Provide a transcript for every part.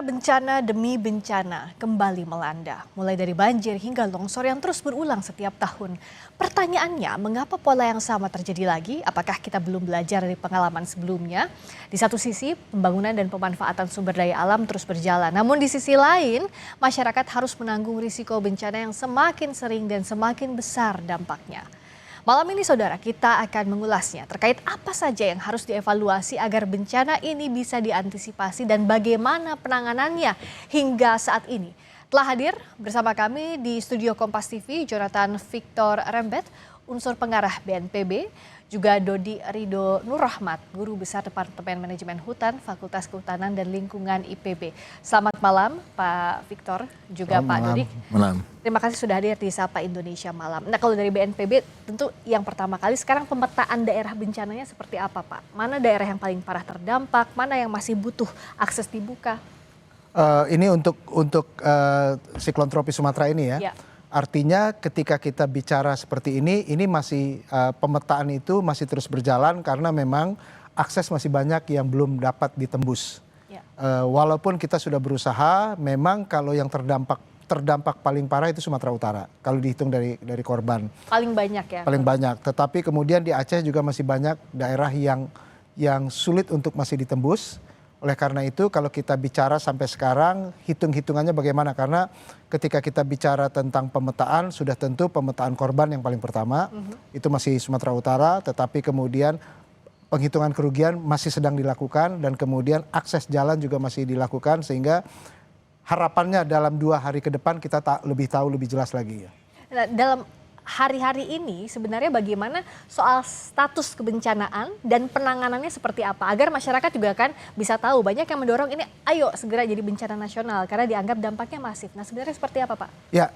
Bencana demi bencana kembali melanda, mulai dari banjir hingga longsor yang terus berulang setiap tahun. Pertanyaannya, mengapa pola yang sama terjadi lagi? Apakah kita belum belajar dari pengalaman sebelumnya? Di satu sisi, pembangunan dan pemanfaatan sumber daya alam terus berjalan. Namun di sisi lain, masyarakat harus menanggung risiko bencana yang semakin sering dan semakin besar dampaknya. Malam ini saudara, kita akan mengulasnya terkait apa saja yang harus dievaluasi agar bencana ini bisa diantisipasi dan bagaimana penanganannya hingga saat ini. Telah hadir bersama kami di studio Kompas TV Jonathan Victor Rembet, unsur pengarah BNPB, juga Dodi Rido Nurrahmat, Guru Besar Departemen Manajemen Hutan, Fakultas Kehutanan dan Lingkungan IPB. Selamat malam Pak Victor, juga Pak Dodi. Malam. Terima kasih sudah hadir di Sapa Indonesia Malam. Nah, kalau dari BNPB tentu yang pertama kali sekarang pemetaan daerah bencananya seperti apa Pak? Mana daerah yang paling parah terdampak, mana yang masih butuh akses dibuka? Ini untuk siklon tropis Sumatera ini ya. Ya. Artinya ketika kita bicara seperti ini masih pemetaan itu masih terus berjalan karena memang akses masih banyak yang belum dapat ditembus. Ya. Walaupun kita sudah berusaha, memang kalau yang terdampak paling parah itu Sumatera Utara. Kalau dihitung dari korban. Paling banyak ya? Paling banyak. Tetapi kemudian di Aceh juga masih banyak daerah yang sulit untuk masih ditembus. Oleh karena itu kalau kita bicara sampai sekarang hitung-hitungannya bagaimana, karena ketika kita bicara tentang pemetaan sudah tentu pemetaan korban yang paling pertama itu masih Sumatera Utara, tetapi kemudian penghitungan kerugian masih sedang dilakukan dan kemudian akses jalan juga masih dilakukan, sehingga harapannya dalam 2 hari ke depan kita lebih tahu lebih jelas lagi ya. Nah, dalam hari-hari ini sebenarnya bagaimana soal status kebencanaan dan penanganannya seperti apa agar masyarakat juga kan bisa tahu. Banyak yang mendorong ini ayo segera jadi bencana nasional karena dianggap dampaknya masif. Nah, sebenarnya seperti apa Pak? Ya,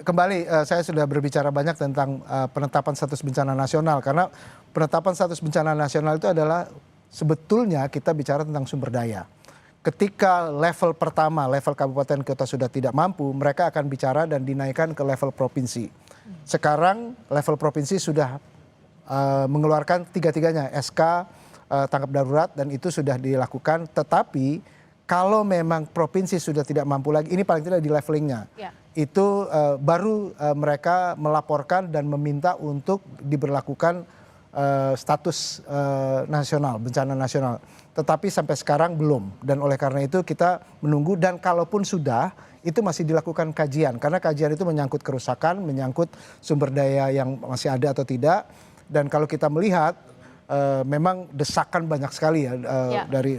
kembali saya sudah berbicara banyak tentang penetapan status bencana nasional, karena penetapan status bencana nasional itu adalah sebetulnya kita bicara tentang sumber daya. Ketika level pertama, level kabupaten kota sudah tidak mampu, mereka akan bicara dan dinaikkan ke level provinsi. Sekarang level provinsi sudah mengeluarkan tiga-tiganya SK tanggap darurat dan itu sudah dilakukan. Tetapi kalau memang provinsi sudah tidak mampu lagi, ini paling tidak di levelingnya, ya. Itu baru mereka melaporkan dan meminta untuk diberlakukan status nasional, bencana nasional. Tetapi sampai sekarang belum, dan oleh karena itu kita menunggu, dan kalaupun sudah itu masih dilakukan kajian, karena kajian itu menyangkut kerusakan, menyangkut sumber daya yang masih ada atau tidak. Dan kalau kita melihat memang desakan banyak sekali ya,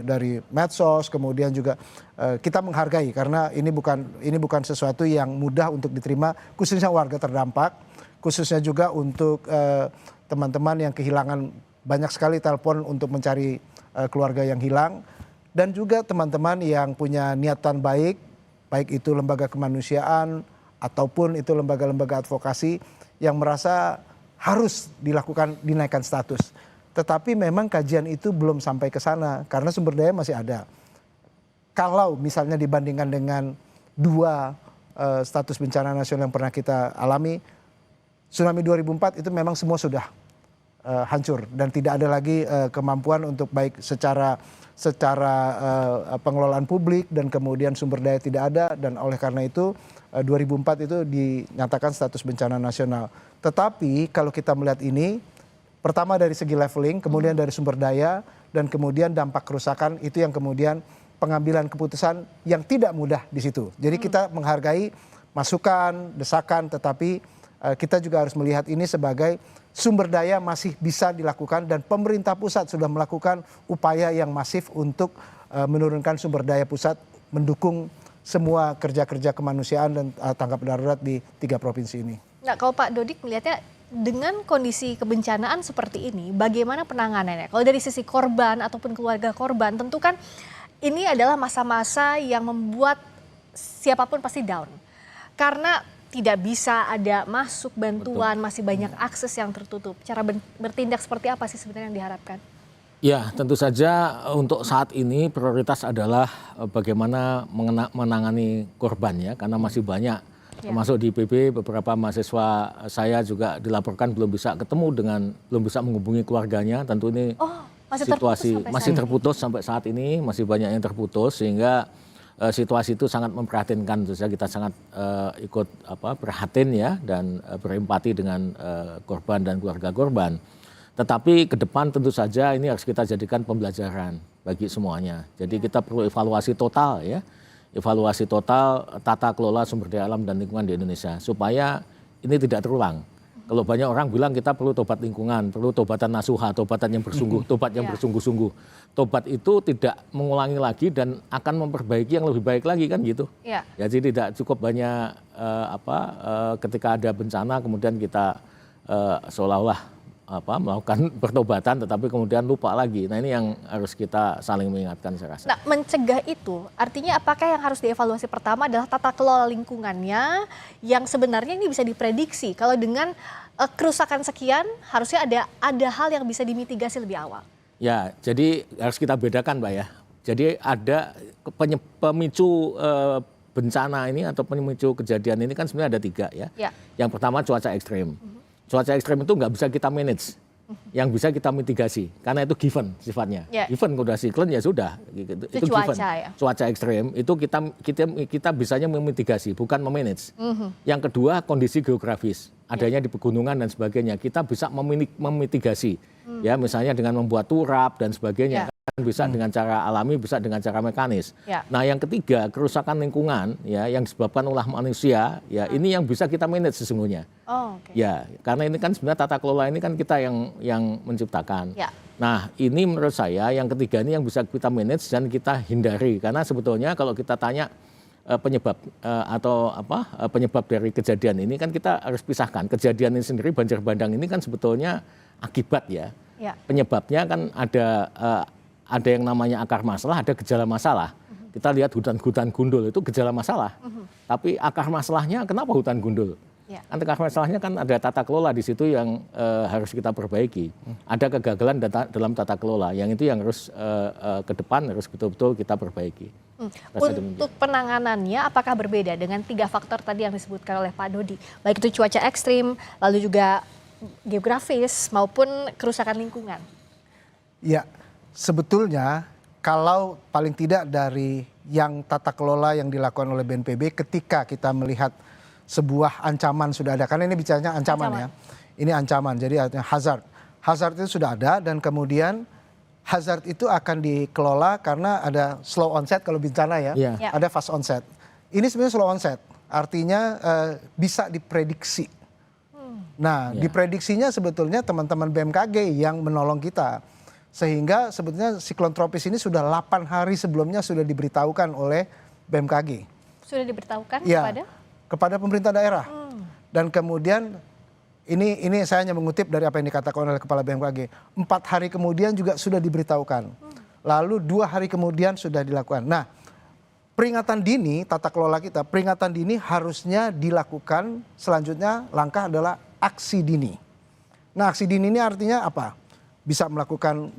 dari medsos, kemudian juga kita menghargai karena ini bukan sesuatu yang mudah untuk diterima, khususnya warga terdampak, khususnya juga untuk teman-teman yang kehilangan, banyak sekali telepon untuk mencari keluarga yang hilang, dan juga teman-teman yang punya niatan baik itu lembaga kemanusiaan ataupun itu lembaga-lembaga advokasi yang merasa harus dinaikkan status. Tetapi memang kajian itu belum sampai ke sana karena sumber daya masih ada. Kalau misalnya dibandingkan dengan 2 status bencana nasional yang pernah kita alami, tsunami 2004 itu memang semua sudah hancur dan tidak ada lagi kemampuan untuk baik secara pengelolaan publik dan kemudian sumber daya tidak ada, dan oleh karena itu 2004 itu dinyatakan status bencana nasional. Tetapi kalau kita melihat ini, pertama dari segi leveling, kemudian dari sumber daya, dan kemudian dampak kerusakan, itu yang kemudian pengambilan keputusan yang tidak mudah di situ. Jadi kita menghargai masukan, desakan, tetapi kita juga harus melihat ini sebagai sumber daya masih bisa dilakukan, dan pemerintah pusat sudah melakukan upaya yang masif untuk menurunkan sumber daya pusat, mendukung semua kerja-kerja kemanusiaan dan tanggap darurat di 3 provinsi ini. Nah, kalau Pak Dodik melihatnya dengan kondisi kebencanaan seperti ini, bagaimana penanganannya? Kalau dari sisi korban ataupun keluarga korban, tentu kan ini adalah masa-masa yang membuat siapapun pasti down. Karena tidak bisa ada masuk bantuan, masih banyak akses yang tertutup. Cara bertindak seperti apa sih sebenarnya yang diharapkan? Ya, tentu saja untuk saat ini prioritas adalah bagaimana menangani korban ya, karena masih banyak. Termasuk di IPB beberapa mahasiswa saya juga dilaporkan belum bisa belum bisa menghubungi keluarganya. Tentu ini situasi masih terputus sampai saat ini, masih banyak yang terputus, sehingga situasi itu sangat memprihatinkan, tentu saja kita sangat ikut prihatin ya dan berempati dengan korban dan keluarga korban. Tetapi ke depan tentu saja ini harus kita jadikan pembelajaran bagi semuanya. Jadi kita perlu evaluasi total ya, evaluasi total tata kelola sumber daya alam dan lingkungan di Indonesia supaya ini tidak terulang. Kalau banyak orang bilang kita perlu tobat lingkungan, perlu tobatan nasuha, tobatan yang bersungguh, tobat yang bersungguh-sungguh. Tobat itu tidak mengulangi lagi dan akan memperbaiki yang lebih baik lagi kan gitu. Jadi tidak cukup banyak ketika ada bencana kemudian kita seolah-olah melakukan pertobatan tetapi kemudian lupa lagi. Nah ini yang harus kita saling mengingatkan saya rasa. Nah mencegah itu artinya apakah yang harus dievaluasi pertama adalah tata kelola lingkungannya yang sebenarnya ini bisa diprediksi kalau dengan kerusakan sekian harusnya ada hal yang bisa dimitigasi lebih awal. Ya jadi harus kita bedakan Mbak ya. Jadi ada pemicu bencana ini atau pemicu kejadian ini kan sebenarnya ada 3 ya. Yang pertama cuaca ekstrim. Cuaca ekstrem itu nggak bisa kita manage, yang bisa kita mitigasi, karena itu given sifatnya. Given udah siklon ya sudah, itu cuaca, given. Ya? Cuaca ekstrem itu kita bisanya memitigasi, bukan memanage. Yang kedua kondisi geografis, adanya di pegunungan dan sebagainya, kita bisa memitigasi, ya misalnya dengan membuat turap dan sebagainya. Bisa dengan cara alami, bisa dengan cara mekanis. Nah, yang ketiga kerusakan lingkungan ya yang disebabkan oleh manusia ya ini yang bisa kita manage sesungguhnya. Ya, karena ini kan sebenarnya tata kelola ini kan kita yang menciptakan. Nah, ini menurut saya yang ketiga ini yang bisa kita manage dan kita hindari karena sebetulnya kalau kita tanya penyebab penyebab dari kejadian ini kan kita harus pisahkan. Kejadian ini sendiri banjir bandang ini kan sebetulnya akibat ya. Penyebabnya kan ada yang namanya akar masalah, ada gejala masalah. Kita lihat hutan gundul itu gejala masalah. Tapi akar masalahnya kenapa hutan gundul? Akar masalahnya kan ada tata kelola di situ yang harus kita perbaiki. Ada kegagalan dalam tata kelola, yang itu yang harus ke depan harus betul-betul kita perbaiki. Untuk penanganannya apakah berbeda dengan 3 faktor tadi yang disebutkan oleh Pak Dodi? Baik itu cuaca ekstrim, lalu juga geografis maupun kerusakan lingkungan. Ya. Sebetulnya kalau paling tidak dari yang tata kelola yang dilakukan oleh BNPB ketika kita melihat sebuah ancaman sudah ada, karena ini bicaranya ancaman ya, ini ancaman jadi artinya hazard. Hazard itu sudah ada dan kemudian hazard itu akan dikelola karena ada slow onset kalau bencana ya, ada fast onset. Ini sebenarnya slow onset, artinya bisa diprediksi. Nah diprediksinya sebetulnya teman-teman BMKG yang menolong kita. Sehingga sebetulnya siklon tropis ini sudah 8 hari sebelumnya sudah diberitahukan oleh BMKG. Sudah diberitahukan kepada pemerintah daerah. Dan kemudian ini saya hanya mengutip dari apa yang dikatakan oleh Kepala BMKG. 4 hari kemudian juga sudah diberitahukan. Lalu 2 hari kemudian sudah dilakukan. Nah, peringatan dini, tata kelola kita, peringatan dini harusnya dilakukan selanjutnya langkah adalah aksi dini. Nah, aksi dini ini artinya apa? Bisa melakukan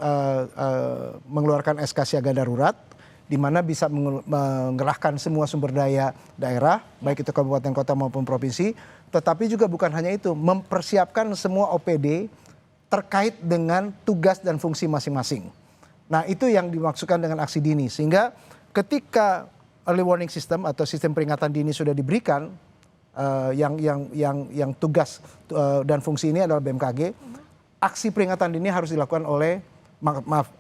mengeluarkan SK siaga darurat, di mana bisa mengerahkan semua sumber daya daerah, baik itu kabupaten kota maupun provinsi, tetapi juga bukan hanya itu, mempersiapkan semua OPD terkait dengan tugas dan fungsi masing-masing. Nah itu yang dimaksudkan dengan aksi dini, sehingga ketika early warning system atau sistem peringatan dini sudah diberikan, yang tugas dan fungsi ini adalah BMKG, aksi peringatan dini harus dilakukan oleh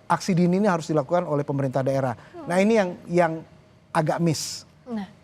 aksi dini ini harus dilakukan oleh pemerintah daerah. Nah ini yang agak miss.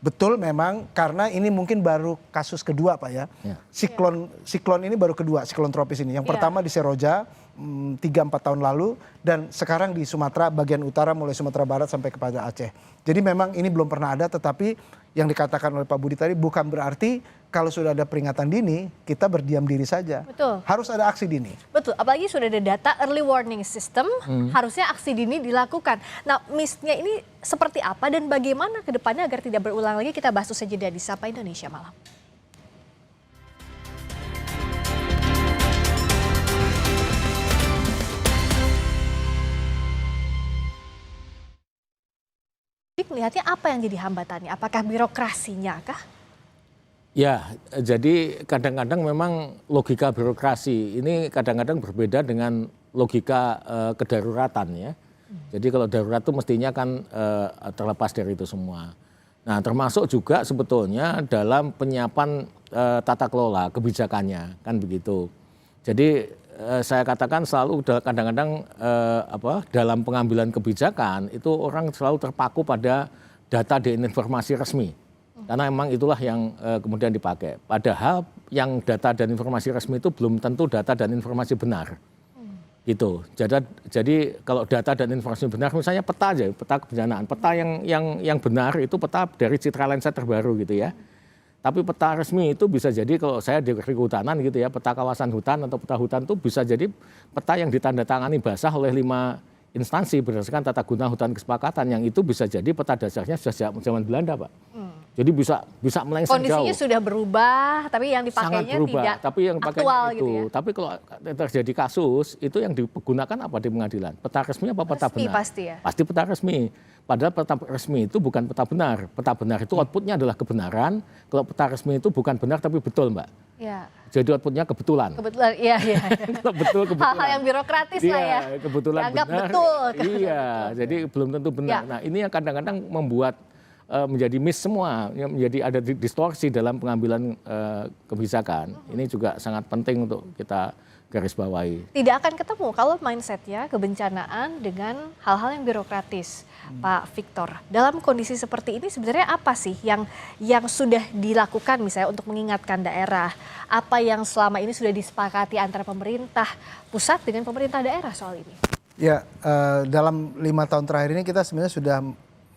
Betul memang karena ini mungkin baru kasus kedua Pak ya. Siklon ini baru kedua, siklon tropis ini. Yang pertama di Seroja 3-4 tahun lalu dan sekarang di Sumatera bagian utara mulai Sumatera Barat sampai kepada Aceh. Jadi memang ini belum pernah ada, tetapi yang dikatakan oleh Pak Budi tadi bukan berarti kalau sudah ada peringatan dini kita berdiam diri saja. Betul. Harus ada aksi dini. Betul, apalagi sudah ada data early warning system, harusnya aksi dini dilakukan. Nah, miss-nya ini seperti apa dan bagaimana ke depannya agar tidak berulang lagi, kita bahas usai jeda di Sapa Indonesia Malam. Melihatnya apa yang jadi hambatannya? Apakah birokrasinya kah? Ya, jadi kadang-kadang memang logika birokrasi ini kadang-kadang berbeda dengan logika kedaruratan ya. Jadi kalau darurat itu mestinya kan terlepas dari itu semua. Nah, termasuk juga sebetulnya dalam penyiapan tata kelola kebijakannya, kan begitu. Jadi saya katakan selalu kadang-kadang dalam pengambilan kebijakan itu orang selalu terpaku pada data dan informasi resmi. Karena memang itulah yang kemudian dipakai. Padahal yang data dan informasi resmi itu belum tentu data dan informasi benar. Gitu. Jadi kalau data dan informasi benar, misalnya peta aja, peta kebencanaan, peta yang benar itu peta dari Citra Lensa terbaru gitu ya. Tapi peta resmi itu bisa jadi kalau saya di kehutanan gitu ya, peta kawasan hutan atau peta hutan itu bisa jadi peta yang ditandatangani basah oleh 5 instansi berdasarkan tata guna hutan kesepakatan, yang itu bisa jadi peta dasarnya sudah zaman Belanda, Pak. Jadi bisa melenceng jauh. Kondisinya sudah berubah, tapi yang Sangat dipakainya berubah, tidak tapi yang aktual itu. gitu ya. Tapi kalau terjadi kasus, itu yang digunakan apa di pengadilan? Peta resmi apa peta Resmi benar? pasti ya. Pasti peta resmi. Padahal peta resmi itu bukan peta benar. Peta benar itu outputnya adalah kebenaran. Kalau peta resmi itu bukan benar tapi betul, Mbak. Ya. Jadi outputnya kebetulan. Kebetulan, iya. Kalau betul kebetulan. Hal-hal yang birokratis lah ya. Kebetulan Dianggap benar. betul. Iya, jadi belum tentu benar. Ya. Nah, ini yang kadang-kadang membuat menjadi miss semua, menjadi ada distorsi dalam pengambilan kebijakan. Ini juga sangat penting untuk kita garis bawahi. Tidak akan ketemu kalau mindsetnya kebencanaan dengan hal-hal yang birokratis, Pak Victor. Dalam kondisi seperti ini sebenarnya apa sih yang sudah dilakukan misalnya untuk mengingatkan daerah? Apa yang selama ini sudah disepakati antara pemerintah pusat dengan pemerintah daerah soal ini? Ya, dalam 5 tahun terakhir ini kita sebenarnya sudah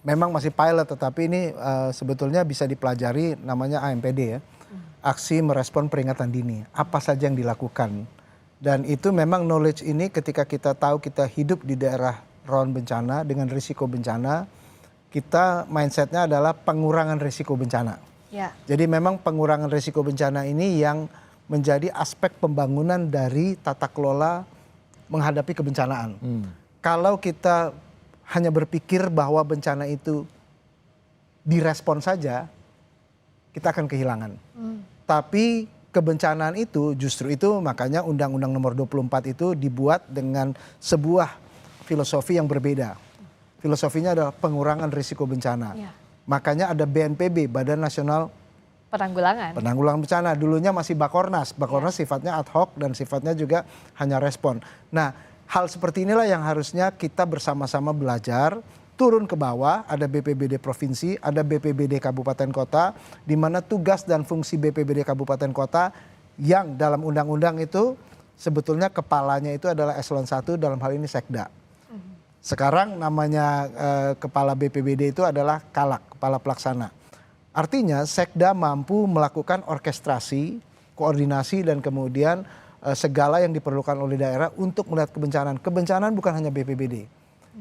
memang masih pilot, tetapi ini sebetulnya bisa dipelajari, namanya AMPD ya. Aksi merespon peringatan dini. Apa saja yang dilakukan. Dan itu memang knowledge ini ketika kita tahu kita hidup di daerah rawan bencana dengan risiko bencana, kita mindsetnya adalah pengurangan risiko bencana. Ya. Jadi memang pengurangan risiko bencana ini yang menjadi aspek pembangunan dari tata kelola menghadapi kebencanaan. Kalau kita hanya berpikir bahwa bencana itu direspon saja, kita akan kehilangan. Tapi kebencanaan itu justru itu makanya Undang-Undang Nomor 24 itu dibuat dengan sebuah filosofi yang berbeda. Filosofinya adalah pengurangan risiko bencana. Ya. Makanya ada BNPB, Badan Nasional Penanggulangan Bencana. Dulunya masih Bakornas. Bakornas sifatnya ad hoc dan sifatnya juga hanya respon. Nah, hal seperti inilah yang harusnya kita bersama-sama belajar, turun ke bawah, ada BPBD provinsi, ada BPBD kabupaten kota, di mana tugas dan fungsi BPBD kabupaten kota yang dalam undang-undang itu sebetulnya kepalanya itu adalah eselon 1, dalam hal ini Sekda. Sekarang namanya kepala BPBD itu adalah Kalak, kepala pelaksana. Artinya Sekda mampu melakukan orkestrasi, koordinasi dan kemudian segala yang diperlukan oleh daerah untuk melihat kebencanaan. Kebencanaan bukan hanya BPBD.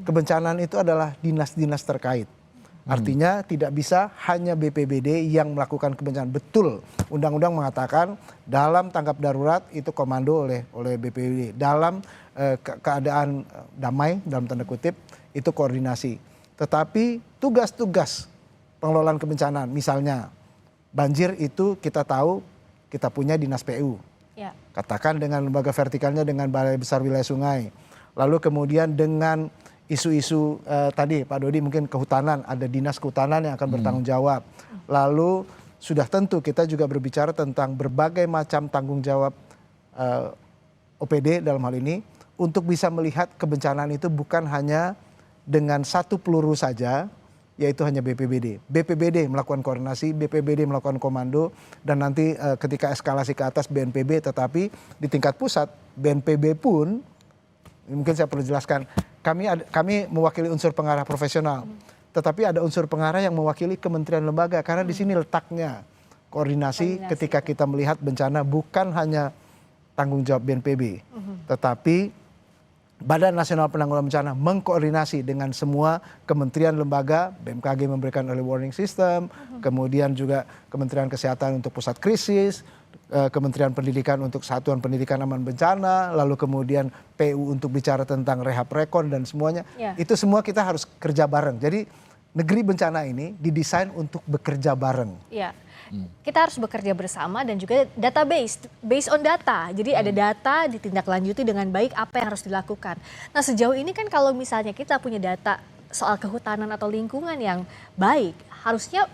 Kebencanaan itu adalah dinas-dinas terkait. Artinya tidak bisa hanya BPBD yang melakukan kebencanaan. Betul, undang-undang mengatakan dalam tanggap darurat itu komando oleh BPBD. Dalam keadaan damai dalam tanda kutip itu koordinasi. Tetapi tugas-tugas pengelolaan kebencanaan, misalnya banjir itu kita tahu kita punya dinas PU. ya. Katakan dengan lembaga vertikalnya dengan Balai Besar Wilayah Sungai. Lalu kemudian dengan isu-isu tadi Pak Dodi mungkin kehutanan, ada dinas kehutanan yang akan bertanggung jawab. Lalu sudah tentu kita juga berbicara tentang berbagai macam tanggung jawab OPD dalam hal ini untuk bisa melihat kebencanaan itu bukan hanya dengan satu peluru saja, yaitu hanya BPBD. BPBD melakukan koordinasi, BPBD melakukan komando, dan nanti ketika eskalasi ke atas BNPB, tetapi di tingkat pusat BNPB pun, mungkin saya perlu jelaskan, kami mewakili unsur pengarah profesional, tetapi ada unsur pengarah yang mewakili kementerian lembaga, karena di sini letaknya koordinasi ketika kita melihat bencana bukan hanya tanggung jawab BNPB, tetapi Badan Nasional Penanggulangan Bencana mengkoordinasi dengan semua kementerian lembaga, BMKG memberikan early warning system, kemudian juga Kementerian Kesehatan untuk pusat krisis, Kementerian Pendidikan untuk Satuan Pendidikan Aman Bencana, lalu kemudian PU untuk bicara tentang rehab rekon dan semuanya. Ya. Itu semua kita harus kerja bareng. Jadi negeri bencana ini didesain untuk bekerja bareng. Ya. Kita harus bekerja bersama dan juga database, based on data. Jadi ada data ditindaklanjuti dengan baik apa yang harus dilakukan. Nah sejauh ini kan kalau misalnya kita punya data soal kehutanan atau lingkungan yang baik, harusnya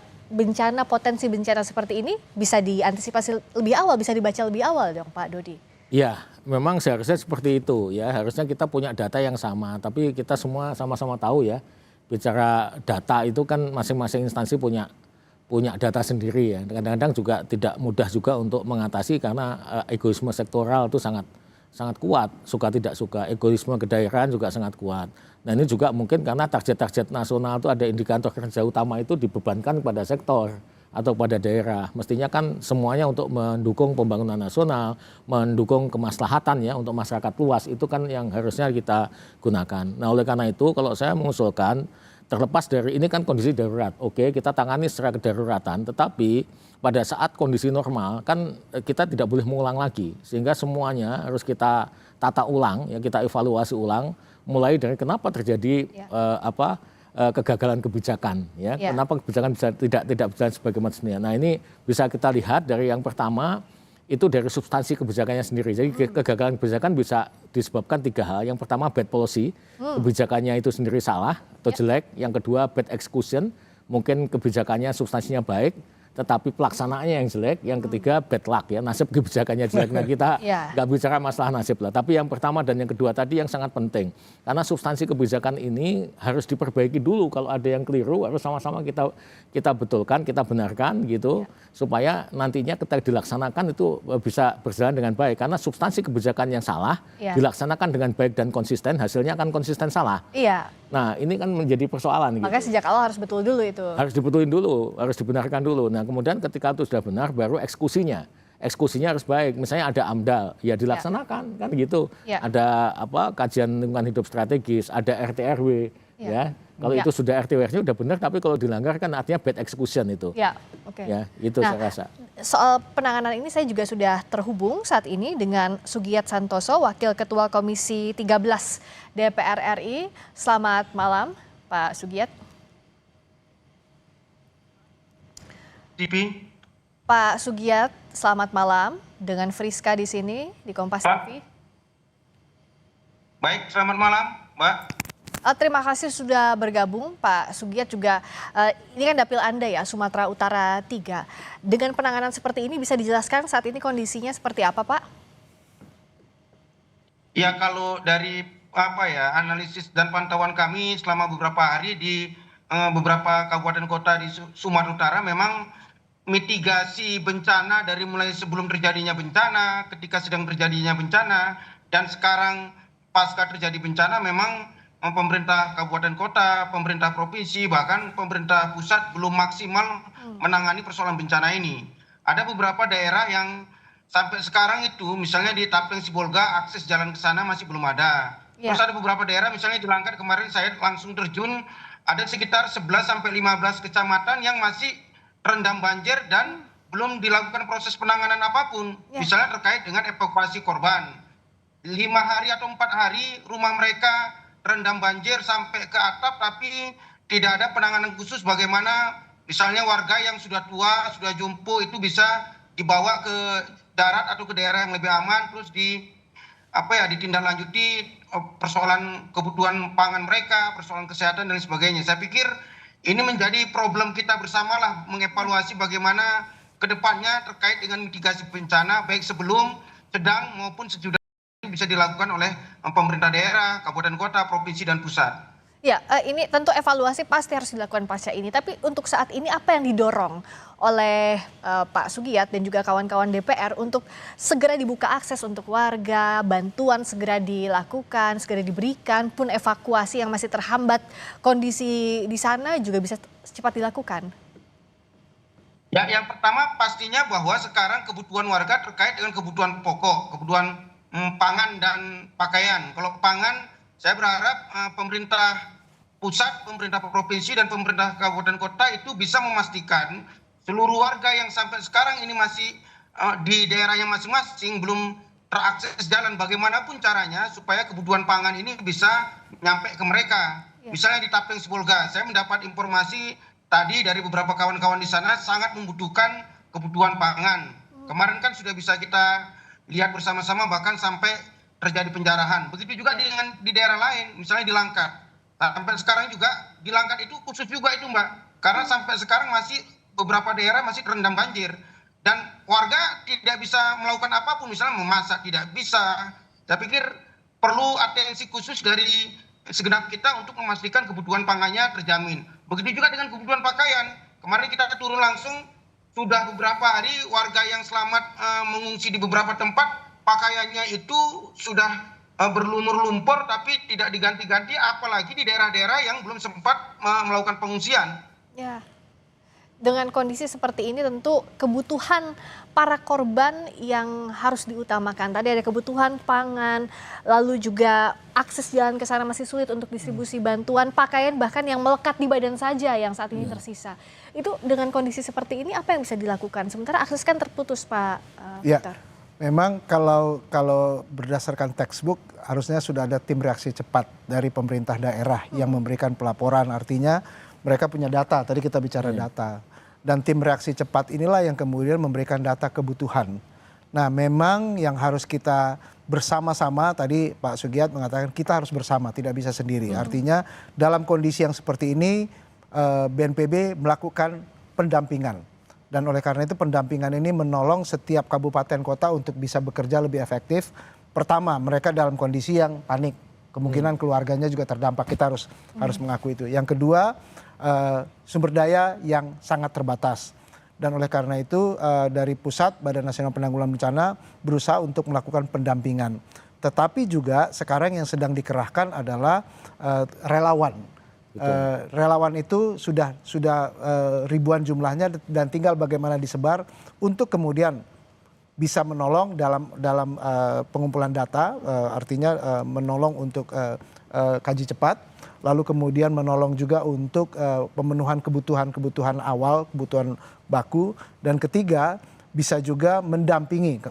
potensi bencana seperti ini bisa diantisipasi lebih awal, bisa dibaca lebih awal dong Pak Dodi. Ya, memang seharusnya seperti itu ya. Harusnya kita punya data yang sama, tapi kita semua sama-sama tahu ya. Bicara data itu kan masing-masing instansi punya data sendiri ya. Kadang-kadang juga tidak mudah juga untuk mengatasi karena egoisme sektoral itu sangat kuat, suka tidak suka. Egoisme kedaerahan juga sangat kuat. Nah ini juga mungkin karena target-target nasional itu ada indikator kerja utama itu dibebankan kepada sektor atau pada daerah. Mestinya kan semuanya untuk mendukung pembangunan nasional, mendukung kemaslahatan ya untuk masyarakat luas, itu kan yang harusnya kita gunakan. Nah oleh karena itu kalau saya mengusulkan, terlepas dari ini kan kondisi darurat, oke kita tangani secara kedaruratan, tetapi pada saat kondisi normal kan kita tidak boleh mengulang lagi, sehingga semuanya harus kita tata ulang, ya kita evaluasi ulang, mulai dari kenapa terjadi kegagalan kebijakan, ya kenapa kebijakan bisa tidak berjalan sebagaimana semestinya. Nah ini bisa kita lihat dari yang pertama itu dari substansi kebijakannya sendiri. Jadi kegagalan kebijakan bisa disebabkan 3 hal. Yang pertama bad policy, kebijakannya itu sendiri salah atau jelek. Yang kedua bad execution, mungkin kebijakannya substansinya baik, tetapi pelaksanaannya yang jelek. Yang ketiga bad luck ya, nasib kebijakannya jelek. Nah kita nggak bicara masalah nasib lah. Tapi yang pertama dan yang kedua tadi yang sangat penting. Karena substansi kebijakan ini harus diperbaiki dulu. Kalau ada yang keliru harus sama-sama kita betulkan, kita benarkan gitu. Supaya nantinya ketika dilaksanakan itu bisa berjalan dengan baik. Karena substansi kebijakan yang salah dilaksanakan dengan baik dan konsisten, hasilnya akan konsisten salah. Iya. Nah ini kan menjadi persoalan. Makanya gitu. Sejak awal harus betul dulu itu. Harus dibetulin dulu, harus dibenarkan dulu. Nah kemudian ketika itu sudah benar, baru eksekusinya harus baik. Misalnya ada AMDAL, ya dilaksanakan kan gitu. Ada kajian lingkungan hidup strategis, ada RT/RW, ya. Kalau itu sudah RT/RW udah benar, tapi kalau dilanggar kan artinya bad execution itu. Ya, oke. Ya, itu saya rasa. Soal penanganan ini saya juga sudah terhubung saat ini dengan Sugiyat Santoso, Wakil Ketua Komisi 13 DPR RI. Selamat malam, Pak Sugiyat. Pak Sugiyat, selamat malam dengan Friska di sini di Kompas TV. Baik, selamat malam, Mbak. Terima kasih sudah bergabung, Pak Sugiyat juga. Ini kan dapil Anda ya, Sumatera Utara 3. Dengan penanganan seperti ini bisa dijelaskan saat ini kondisinya seperti apa, Pak? Ya, kalau dari analisis dan pantauan kami selama beberapa hari di beberapa kabupaten kota di Sumatera Utara, memang mitigasi bencana dari mulai sebelum terjadinya bencana, ketika sedang terjadinya bencana, dan sekarang pasca terjadi bencana, memang pemerintah kabupaten kota, pemerintah provinsi, bahkan pemerintah pusat belum maksimal menangani persoalan bencana ini. Ada beberapa daerah yang sampai sekarang itu, misalnya di Tapeng Sibolga, akses jalan ke sana masih belum ada. Terus ada beberapa daerah, misalnya di Langkat kemarin saya langsung terjun, ada sekitar 11 sampai 15 kecamatan yang masih rendam banjir dan belum dilakukan proses penanganan apapun. Misalnya terkait dengan evakuasi korban. 5 hari atau 4 hari rumah mereka rendam banjir sampai ke atap, tapi tidak ada penanganan khusus bagaimana misalnya warga yang sudah tua, sudah jompo itu bisa dibawa ke darat atau ke daerah yang lebih aman, terus ditindaklanjuti persoalan kebutuhan pangan mereka, persoalan kesehatan dan sebagainya. Saya pikir ini menjadi problem kita bersama lah, mengevaluasi bagaimana ke depannya terkait dengan mitigasi bencana baik sebelum, sedang maupun sesudah bisa dilakukan oleh pemerintah daerah, kabupaten kota, provinsi dan pusat. Ya, ini tentu evaluasi pasti harus dilakukan pasca ini. Tapi untuk saat ini apa yang didorong oleh Pak Sugiyat dan juga kawan-kawan DPR untuk segera dibuka akses untuk warga, bantuan segera dilakukan, segera diberikan, pun evakuasi yang masih terhambat kondisi di sana juga bisa cepat dilakukan? Ya, yang pertama pastinya bahwa sekarang kebutuhan warga terkait dengan kebutuhan pokok, kebutuhan pangan dan pakaian. Kalau pangan, saya berharap pemerintah pusat, pemerintah provinsi dan pemerintah kabupaten kota itu bisa memastikan seluruh warga yang sampai sekarang ini masih di daerahnya masing-masing belum terakses jalan, bagaimanapun caranya supaya kebutuhan pangan ini bisa nyampe ke mereka. Misalnya di Tapeng Sibolga, saya mendapat informasi tadi dari beberapa kawan-kawan di sana sangat membutuhkan kebutuhan pangan. Kemarin kan sudah bisa kita lihat bersama-sama bahkan sampai terjadi penjarahan. Begitu juga di daerah lain, misalnya di Langkat. Sampai sekarang juga di Langkat itu khusus juga itu Mbak, karena sampai sekarang masih beberapa daerah masih terendam banjir dan warga tidak bisa melakukan apapun, misalnya memasak tidak bisa. Saya pikir perlu atensi khusus dari segenap kita untuk memastikan kebutuhan pangannya terjamin. Begitu juga dengan kebutuhan pakaian. Kemarin kita turun langsung, sudah beberapa hari warga yang selamat mengungsi di beberapa tempat, pakaiannya itu sudah berlumur lumpur tapi tidak diganti-ganti, apalagi di daerah-daerah yang belum sempat melakukan pengungsian. Ya. Dengan kondisi seperti ini tentu kebutuhan para korban yang harus diutamakan. Tadi ada kebutuhan pangan, lalu juga akses jalan ke sana masih sulit untuk distribusi bantuan, pakaian bahkan yang melekat di badan saja yang saat ini tersisa. Itu dengan kondisi seperti ini apa yang bisa dilakukan? Sementara akses kan terputus, Pak Victor. Memang kalau berdasarkan textbook harusnya sudah ada tim reaksi cepat dari pemerintah daerah yang memberikan pelaporan, artinya mereka punya data, tadi kita bicara data. Dan tim reaksi cepat inilah yang kemudian memberikan data kebutuhan. Nah memang yang harus kita bersama-sama, tadi Pak Sugiat mengatakan kita harus bersama, tidak bisa sendiri. Artinya dalam kondisi yang seperti ini BNPB melakukan pendampingan. Dan oleh karena itu pendampingan ini menolong setiap kabupaten kota untuk bisa bekerja lebih efektif. Pertama, mereka dalam kondisi yang panik. Kemungkinan keluarganya juga terdampak, kita harus mengakui itu. Yang kedua, sumber daya yang sangat terbatas. Dan oleh karena itu dari pusat Badan Nasional Penanggulangan Bencana berusaha untuk melakukan pendampingan. Tetapi juga sekarang yang sedang dikerahkan adalah relawan. Relawan itu sudah ribuan jumlahnya dan tinggal bagaimana disebar untuk kemudian bisa menolong dalam pengumpulan data, artinya menolong untuk kaji cepat, lalu kemudian menolong juga untuk pemenuhan kebutuhan awal, kebutuhan baku, dan ketiga bisa juga mendampingi,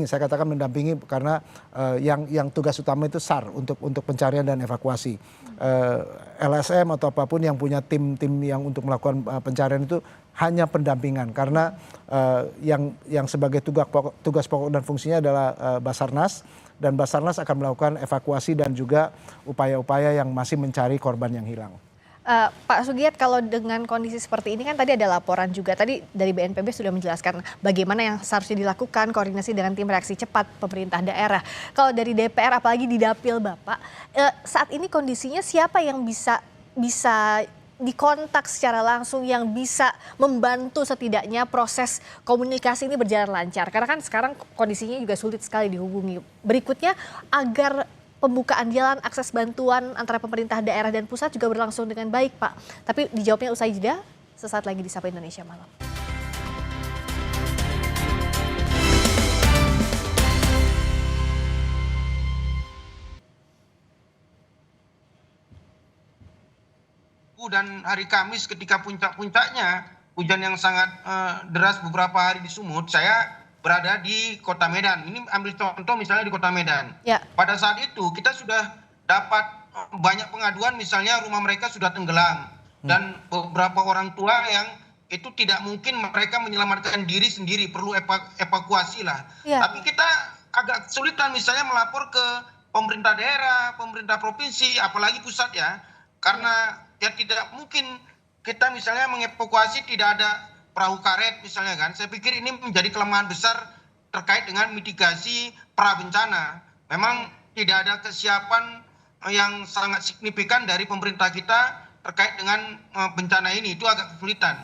saya katakan mendampingi karena yang tugas utama itu SAR untuk pencarian dan evakuasi. LSM atau apapun yang punya tim yang untuk melakukan pencarian itu hanya pendampingan karena yang sebagai tugas pokok dan fungsinya adalah Basarnas, dan Basarnas akan melakukan evakuasi dan juga upaya-upaya yang masih mencari korban yang hilang. Pak Sugiat, kalau dengan kondisi seperti ini kan tadi ada laporan juga, tadi dari BNPB sudah menjelaskan bagaimana yang seharusnya dilakukan, koordinasi dengan tim reaksi cepat pemerintah daerah. Kalau dari DPR apalagi di Dapil Bapak, saat ini kondisinya siapa yang bisa dikontak secara langsung, yang bisa membantu setidaknya proses komunikasi ini berjalan lancar? Karena kan sekarang kondisinya juga sulit sekali dihubungi. Berikutnya, agar pembukaan jalan akses bantuan antara pemerintah daerah dan pusat juga berlangsung dengan baik, Pak. Tapi dijawabnya usai jeda, sesaat lagi di Sapa Indonesia Malam. Dan hari Kamis ketika puncak-puncaknya hujan yang sangat deras beberapa hari di Sumut, saya berada di Kota Medan. Ini ambil contoh misalnya di Kota Medan. Ya. Pada saat itu kita sudah dapat banyak pengaduan, misalnya rumah mereka sudah tenggelam dan beberapa orang tua yang itu tidak mungkin mereka menyelamatkan diri sendiri, perlu evakuasi lah. Ya. Tapi kita agak kesulitan misalnya melapor ke pemerintah daerah, pemerintah provinsi, apalagi pusat ya. Karena ya tidak mungkin kita misalnya mengevakuasi tidak ada perahu karet misalnya kan. Saya pikir ini menjadi kelemahan besar terkait dengan mitigasi prabencana. Memang tidak ada kesiapan yang sangat signifikan dari pemerintah kita terkait dengan bencana ini, itu agak kesulitan.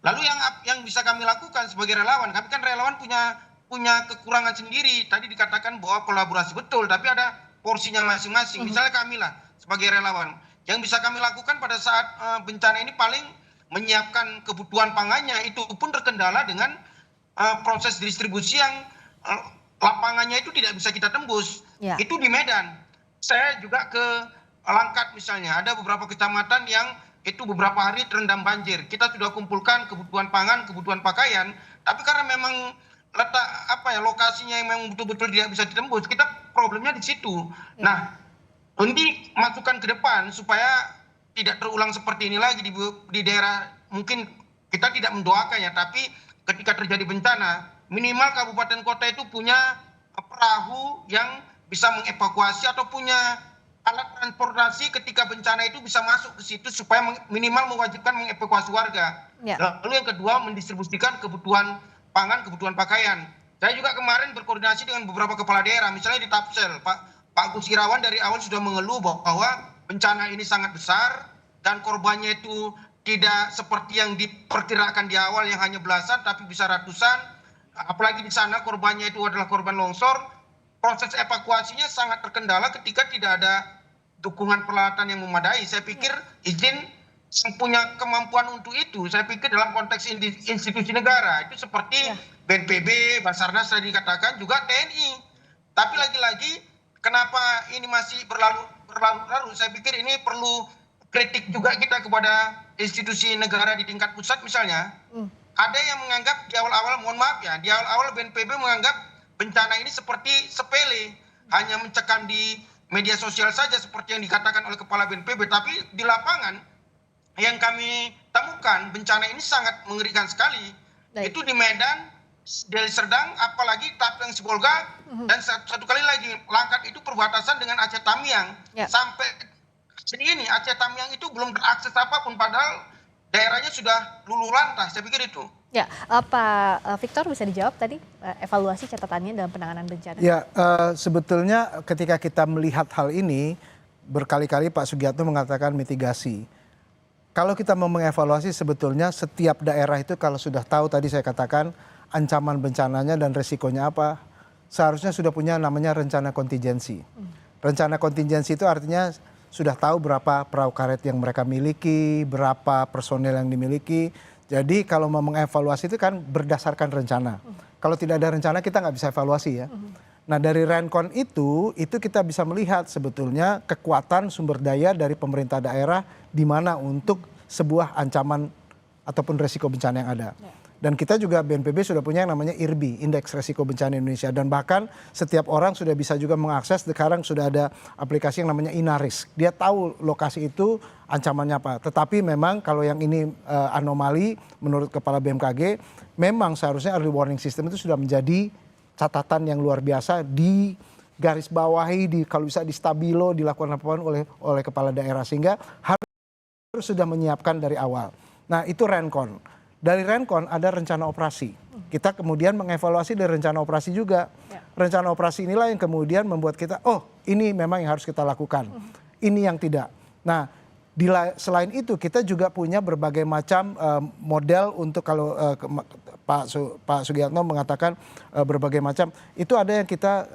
Lalu yang bisa kami lakukan sebagai relawan, kami kan relawan punya kekurangan sendiri. Tadi dikatakan bahwa kolaborasi betul, tapi ada porsinya masing-masing. Misalnya kami lah sebagai relawan, yang bisa kami lakukan pada saat bencana ini paling menyiapkan kebutuhan pangannya, itu pun terkendala dengan proses distribusi yang lapangannya itu tidak bisa kita tembus. Ya. Itu di Medan. Saya juga ke Langkat misalnya, ada beberapa kecamatan yang itu beberapa hari terendam banjir. Kita sudah kumpulkan kebutuhan pangan, kebutuhan pakaian, tapi karena memang letak lokasinya yang memang betul-betul tidak bisa ditembus, kita problemnya di situ. Ya. Nah, ini masukan ke depan supaya tidak terulang seperti ini lagi di daerah. Mungkin kita tidak mendoakannya, tapi ketika terjadi bencana, minimal kabupaten kota itu punya perahu yang bisa mengevakuasi atau punya alat transportasi ketika bencana itu bisa masuk ke situ supaya minimal mewajibkan mengevakuasi warga. Ya. Lalu yang kedua mendistribusikan kebutuhan pangan, kebutuhan pakaian. Saya juga kemarin berkoordinasi dengan beberapa kepala daerah, misalnya di Tapsel, Pak Gus Irawan dari awal sudah mengeluh bahwa bencana ini sangat besar dan korbannya itu tidak seperti yang diperkirakan di awal yang hanya belasan tapi bisa ratusan. Apalagi di sana korbannya itu adalah korban longsor. Proses evakuasinya sangat terkendala ketika tidak ada dukungan peralatan yang memadai. Saya pikir izin yang punya kemampuan untuk itu, saya pikir dalam konteks institusi negara itu seperti BNPB, Basarnas tadi dikatakan, juga TNI. Tapi lagi-lagi kenapa ini masih berlarut-larut? Saya pikir ini perlu kritik juga kita kepada institusi negara di tingkat pusat misalnya. Ada yang menganggap di awal-awal, mohon maaf ya, di awal-awal BNPB menganggap bencana ini seperti sepele, hanya mencekam di media sosial saja seperti yang dikatakan oleh Kepala BNPB. Tapi di lapangan yang kami temukan bencana ini sangat mengerikan sekali. Baik. Itu di Medan, Deli Serdang, apalagi Tapeng Sibolga, dan satu kali lagi Langkat itu perbatasan dengan Aceh Tamiang. Sampai jadi ini Aceh Tamiang itu belum terakses apapun, padahal daerahnya sudah luluh lantas. Saya pikir itu. Ya, Pak Victor bisa dijawab tadi evaluasi catatannya dalam penanganan bencana. Ya, sebetulnya ketika kita melihat hal ini berkali-kali Pak Sugiatno mengatakan mitigasi. Kalau kita mau mengevaluasi sebetulnya setiap daerah itu kalau sudah tahu tadi saya katakan ancaman bencananya dan resikonya apa, seharusnya sudah punya namanya rencana kontingensi. Rencana kontingensi itu artinya sudah tahu berapa perahu karet yang mereka miliki, berapa personel yang dimiliki. Jadi kalau mau mengevaluasi itu kan berdasarkan rencana. Kalau tidak ada rencana kita nggak bisa evaluasi ya. Nah dari Rencon itu kita bisa melihat sebetulnya kekuatan sumber daya dari pemerintah daerah di mana untuk sebuah ancaman ataupun resiko bencana yang ada. Dan kita juga BNPB sudah punya yang namanya IRBI, Indeks Resiko Bencana Indonesia. Dan bahkan setiap orang sudah bisa juga mengakses, sekarang sudah ada aplikasi yang namanya Inaris. Dia tahu lokasi itu ancamannya apa. Tetapi memang kalau yang ini anomali menurut Kepala BMKG, memang seharusnya early warning system itu sudah menjadi catatan yang luar biasa di garis bawahi, kalau bisa di stabilo, dilakukan laporan oleh kepala daerah. Sehingga harus sudah menyiapkan dari awal. Nah itu Rencon. Dari Rencon ada rencana operasi. Kita kemudian mengevaluasi dari rencana operasi juga. Rencana operasi inilah yang kemudian membuat kita, oh ini memang yang harus kita lakukan. Ini yang tidak. Nah selain itu kita juga punya berbagai macam model untuk kalau Pak Sugiatno mengatakan berbagai macam. Itu ada yang kita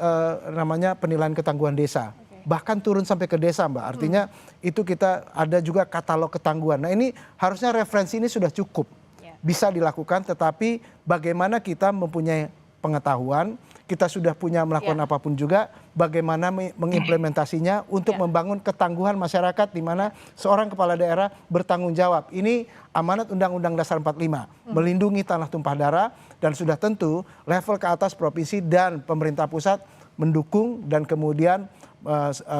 namanya penilaian ketangguhan desa. Bahkan turun sampai ke desa Mbak. Artinya itu kita ada juga katalog ketangguhan. Nah ini harusnya referensi ini sudah cukup. Bisa dilakukan, tetapi bagaimana kita mempunyai pengetahuan, kita sudah punya melakukan apapun juga, bagaimana mengimplementasinya untuk membangun ketangguhan masyarakat di mana seorang kepala daerah bertanggung jawab. Ini amanat Undang-Undang Dasar 45, melindungi tanah tumpah darah, dan sudah tentu level ke atas provinsi dan pemerintah pusat mendukung dan kemudian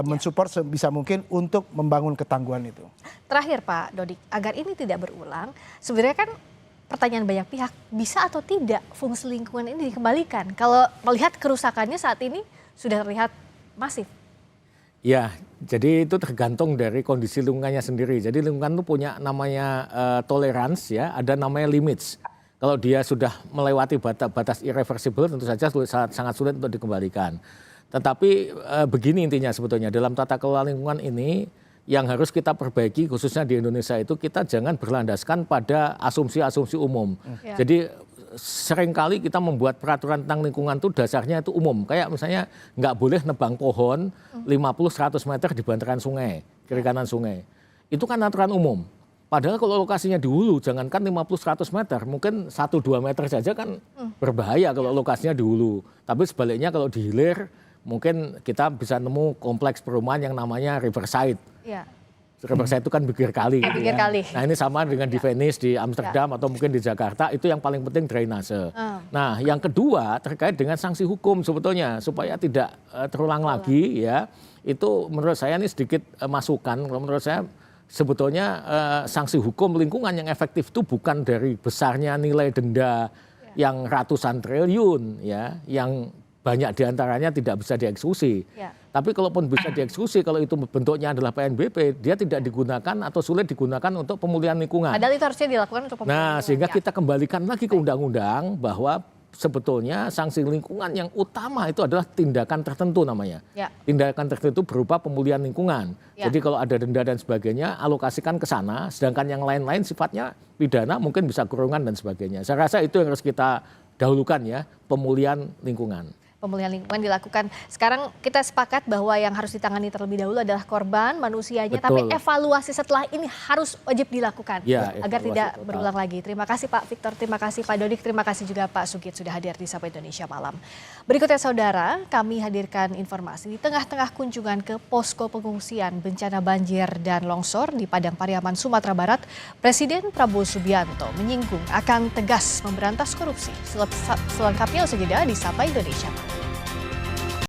mensupport sebisa mungkin untuk membangun ketangguhan itu. Terakhir Pak Dodik, agar ini tidak berulang, sebenarnya kan pertanyaan banyak pihak, bisa atau tidak fungsi lingkungan ini dikembalikan? Kalau melihat kerusakannya saat ini sudah terlihat masif. Ya, jadi itu tergantung dari kondisi lingkungannya sendiri. Jadi lingkungan itu punya namanya tolerance ya, ada namanya limits. Kalau dia sudah melewati batas irreversible tentu saja sangat sulit untuk dikembalikan. Tetapi begini intinya sebetulnya dalam tata kelola lingkungan ini yang harus kita perbaiki khususnya di Indonesia itu kita jangan berlandaskan pada asumsi-asumsi umum. Jadi seringkali kita membuat peraturan tentang lingkungan itu dasarnya itu umum. Kayak misalnya nggak boleh nebang pohon 50-100 meter di bantaran sungai, kiri kanan sungai. Itu kan aturan umum. Padahal kalau lokasinya di hulu jangankan 50-100 meter, mungkin 1-2 meter saja kan berbahaya kalau lokasinya di hulu. Tapi sebaliknya kalau di hilir mungkin kita bisa nemu kompleks perumahan yang namanya riverside. Riverside itu kan bibir kali. Gitu ya. Nah ini sama dengan di Venice, di Amsterdam atau mungkin di Jakarta, itu yang paling penting drainase. Nah yang kedua terkait dengan sanksi hukum sebetulnya supaya tidak terulang lagi ya, itu menurut saya ini sedikit masukan. Kalau menurut saya sebetulnya sanksi hukum lingkungan yang efektif itu bukan dari besarnya nilai denda yang ratusan triliun ya, yang banyak diantaranya tidak bisa dieksekusi. Tapi kalaupun bisa dieksekusi, kalau itu bentuknya adalah PNBP, dia tidak digunakan atau sulit digunakan untuk pemulihan lingkungan. Padahal itu harusnya dilakukan untuk pemulihan Nah, lingkungan, sehingga ya. kita kembalikan lagi ke undang-undang bahwa sebetulnya sanksi lingkungan yang utama itu adalah tindakan tertentu namanya. Ya. Tindakan tertentu berupa pemulihan lingkungan. Ya. Jadi kalau ada denda dan sebagainya, alokasikan ke sana, sedangkan yang lain-lain sifatnya pidana, mungkin bisa kurungan dan sebagainya. Saya rasa itu yang harus kita dahulukan ya, pemulihan lingkungan. Pemulihan lingkungan dilakukan. Sekarang kita sepakat bahwa yang harus ditangani terlebih dahulu adalah korban, manusianya. Betul. Tapi evaluasi setelah ini harus wajib dilakukan Ya, agar evaluasi tidak total. berulang lagi. Terima kasih Pak Victor, terima kasih Pak Dodik, terima kasih juga Pak Sugit sudah hadir di Sapa Indonesia Malam. Berikutnya saudara, kami hadirkan informasi di tengah-tengah kunjungan ke posko pengungsian bencana banjir dan longsor di Padang Pariaman, Sumatera Barat, Presiden Prabowo Subianto menyinggung akan tegas memberantas korupsi. Selengkapnya usai jeda di Sapa Indonesia Malam.